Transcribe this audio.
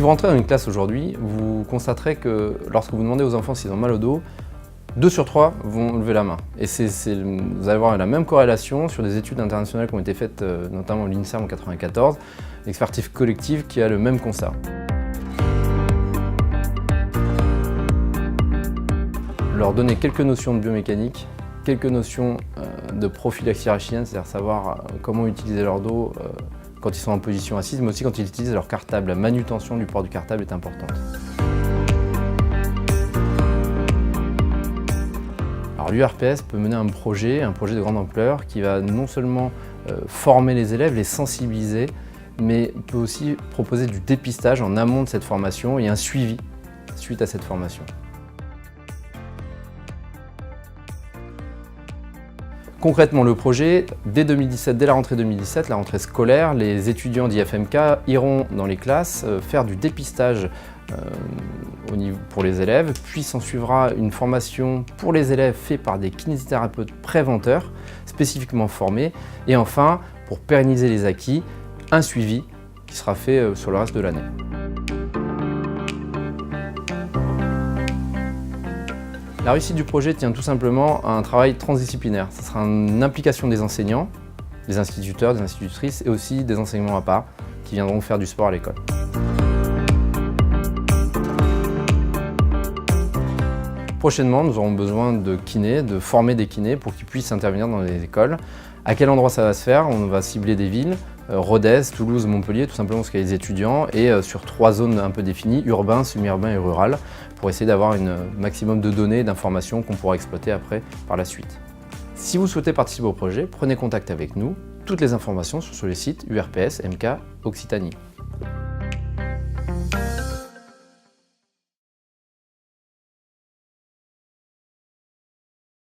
vous rentrez dans une classe aujourd'hui, vous constaterez que lorsque vous demandez aux enfants s'ils ont mal au dos, 2 sur 3 vont lever la main. Et vous allez voir la même corrélation sur des études internationales qui ont été faites, notamment l'INSERM en 1994, l'expertise collective qui a le même constat. Leur donner quelques notions de biomécanique, quelques notions de prophylaxie rachienne, c'est-à-dire savoir comment utiliser leur dos quand ils sont en position assise, mais aussi quand ils utilisent leur cartable. La manutention du port du cartable est importante. Alors l'URPS peut mener un projet de grande ampleur qui va non seulement former les élèves, les sensibiliser, mais peut aussi proposer du dépistage en amont de cette formation et un suivi suite à cette formation. Concrètement, le projet, dès la rentrée 2017, la rentrée scolaire, les étudiants d'IFMK iront dans les classes faire du dépistage pour les élèves, puis s'en suivra une formation pour les élèves faite par des kinésithérapeutes préventeurs spécifiquement formés, et enfin, pour pérenniser les acquis, un suivi qui sera fait sur le reste de l'année. La réussite du projet tient tout simplement à un travail transdisciplinaire. Ce sera une implication des enseignants, des instituteurs, des institutrices et aussi des enseignements à part qui viendront faire du sport à l'école. Prochainement, nous aurons besoin de kinés, de former des kinés pour qu'ils puissent intervenir dans les écoles. À quel endroit ça va se faire? On va cibler des villes, Rodez, Toulouse, Montpellier, tout simplement parce qu'il y a des étudiants, et sur 3 zones un peu définies, urbain, semi-urbain et rural, pour essayer d'avoir un maximum de données et d'informations qu'on pourra exploiter après par la suite. Si vous souhaitez participer au projet, prenez contact avec nous. Toutes les informations sont sur le site URPS MK Occitanie.